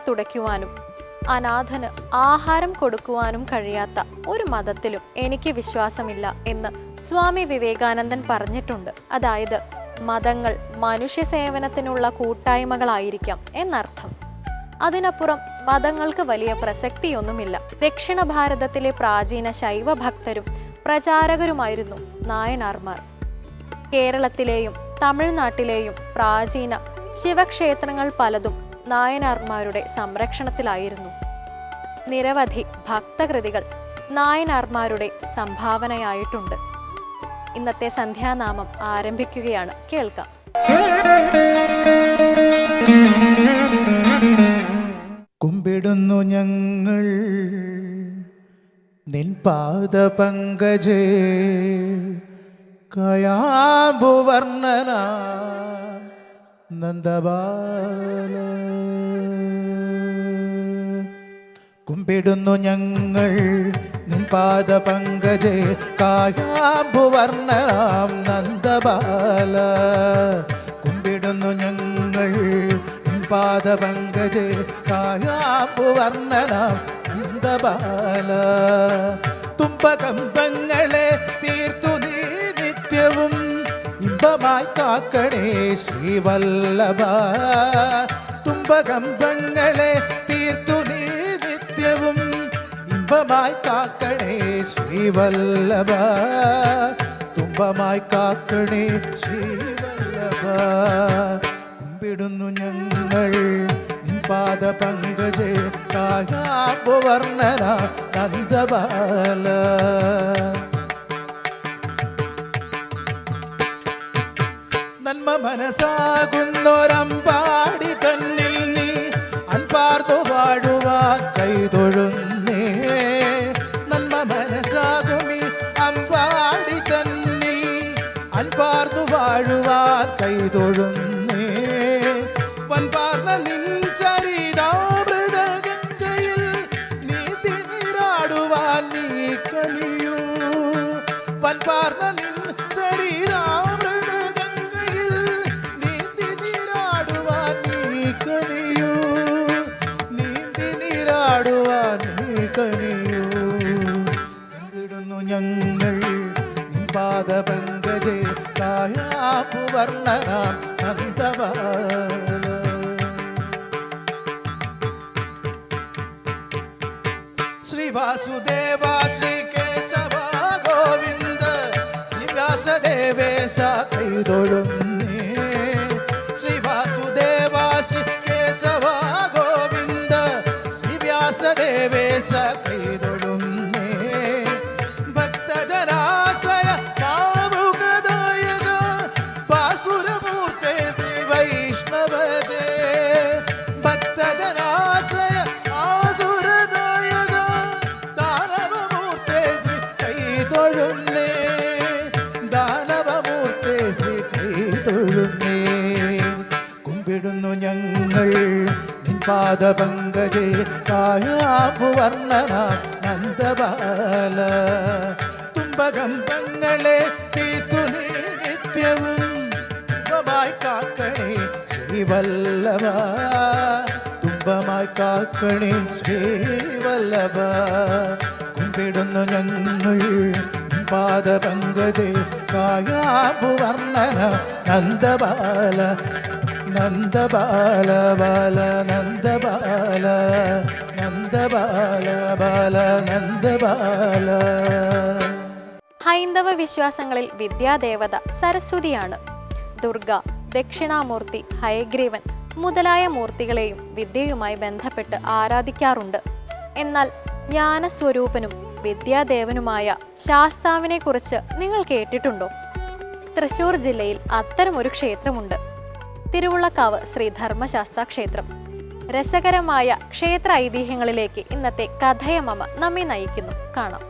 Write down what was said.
തുടയ്ക്കുവാനും അനാഥന് ആഹാരം കൊടുക്കുവാനും കഴിയാത്ത ഒരു മതത്തിലും എനിക്ക് വിശ്വാസമില്ല എന്ന് സ്വാമി വിവേകാനന്ദൻ പറഞ്ഞിട്ടുണ്ട്. അതായത് മതങ്ങൾ മനുഷ്യ സേവനത്തിനുള്ള കൂട്ടായ്മകളായിരിക്കാം എന്നർത്ഥം. അതിനപ്പുറം മതങ്ങൾക്ക് വലിയ പ്രസക്തിയൊന്നുമില്ല. ദക്ഷിണ ഭാരതത്തിലെ പ്രാചീന ശൈവ ഭക്തരും പ്രചാരകരുമായിരുന്നു നായനാർമാർ. കേരളത്തിലെയും തമിഴ്നാട്ടിലെയും പ്രാചീന ശിവക്ഷേത്രങ്ങൾ പലതും നായനാർമാരുടെ സംരക്ഷണത്തിലായിരുന്നു. നിരവധി ഭക്തകൃതികൾ നായനാർമാരുടെ സംഭാവനയായിട്ടുണ്ട്. ഇന്നത്തെ സന്ധ്യാനാമം ആരംഭിക്കുകയാണ്. കേൾക്കാം. കുമ്പിടുന്നു ഞങ്ങൾ നിൻ പാദപങ്കജേ, കയാമ്പുവർണ്ണന നന്ദബാല. കുമ്പിടുന്നു ഞങ്ങൾ നിൻ പാദപങ്കജേ, കായാമ്പുവർണ്ണനാം നന്ദബാല. കുമ്പിടുന്നു ഞങ്ങൾ നിൻ പാദപങ്കജേ, കായാമ്പുവർണ്ണനാം നന്ദബാല. തുമ്പകമ്പങ്ങളെ തീർത്തു നീ നിത്യവും ഇമ്പമായി കാക്കണേ ശ്രീവല്ലഭ. തുമ്പകമ്പങ്ങളെ തീർത്തു നീ നിത്യവും ഇമ്പമായി കാക്കണേ ശ്രീവല്ലഭ. തുമ്പമായി കാക്കണേ ശ്രീവല്ലഭ. കുമ്പിടുന്നു ഞങ്ങൾ നിൻ പാദപങ്കജേ, കായാമ്പുവർണ്ണന നന്ദബാല. നന്മ മനസ്സാകുന്നൊരമ്പാടി തന്നിൽ നീ അൻപാർന്നു വാഴുവാൻ കൈതൊഴുന്നേ. നന്മ മനസ്സാകുമീ അമ്പാടി തന്നിൽ അൻപാർന്നു വാഴുവാൻ കൈതൊഴുന്നേ. വൻപാർന്ന നിൻ ചരിതാമൃതഗംഗയിൽ നീതി നീരാടുവാൻ നീ കനിയൂ. വൻപാർന്ന നിൻ ചരിതാമൃതഗംഗയിൽ നീതി നീരാടുവാൻ നീ കനിയൂ. നീതി നീരാടുവാൻ നീ കനിയൂ. കുമ്പിടുന്നു ഞങ്ങൾ നിൻ പാദപങ്കജേ, കായാമ്പുവർണ്ണനാം നന്ദബാല. ശ്രീ വാസുദേവ ശ്രീ കേശവ ഗോവിന്ദ, ശ്രീ വ്യാസദേവേശ കൈതൊഴുന്നേ. ശ്രീ വാസുദേവ ശ്രീ കേശവ ഗോവിന്ദ, ശ്രീ വ്യാസദേവേശ കൈതൊഴുന്നേ. ഭക്തജനാശ്രയ ഭാവുകദായക ബാസുരമൂർത്തേ ശ്രീ വൈഷ്ണവദേ. ഭക്തജനാശ്രയ ആസുരദായക ദാനവമൂർത്തേ ശ്രീ കൈതൊഴുന്നേ. ദാനവമൂർത്തേ ശ്രീ കൈതൊഴുന്നേ. കുമ്പിടുന്നു ഞങ്ങൾ നിൻ പാദപങ്കജേ, കായാമ്പുവർണ്ണന നന്ദബാല. തുമ്പകമ്പങ്ങളെ തീർത്തു നീ നിത്യവും തുമ്പമായി കാക്കണേ ശ്രീവല്ലഭ. തുമ്പമായി കാക്കണേ ശ്രീവല്ലഭ. കുമ്പിടുന്നു ഞങ്ങൾ പാദപങ്കജേ, കായാമ്പുവർണ്ണന നന്ദബാല. നന്ദബാല ബാല നന്ദബാല, നന്ദബാല ബാല നന്ദബാല. ഹൈന്ദവ വിശ്വാസങ്ങളിൽ വിദ്യാദേവത സരസ്വതിയാണ്. ദുർഗ, ദക്ഷിണാമൂർത്തി, ഹയഗ്രീവൻ മുതലായ മൂർത്തികളെയും വിദ്യയുമായി ബന്ധപ്പെട്ട് ആരാധിക്കാറുണ്ട്. എന്നാൽ ജ്ഞാനസ്വരൂപനും വിദ്യാദേവനുമായ ശാസ്താവിനെ കുറിച്ച് നിങ്ങൾ കേട്ടിട്ടുണ്ടോ? തൃശൂർ ജില്ലയിൽ അത്തരമൊരു ക്ഷേത്രമുണ്ട്. തിരുവുള്ളക്കാവ് ശ്രീ ധർമ്മശാസ്താ ക്ഷേത്രം. രസകരമായ ക്ഷേത്ര ഐതിഹ്യങ്ങളിലേക്ക് ഇന്നത്തെ കഥയമമ നമ്മെ നയിക്കുന്നു. കാണാം.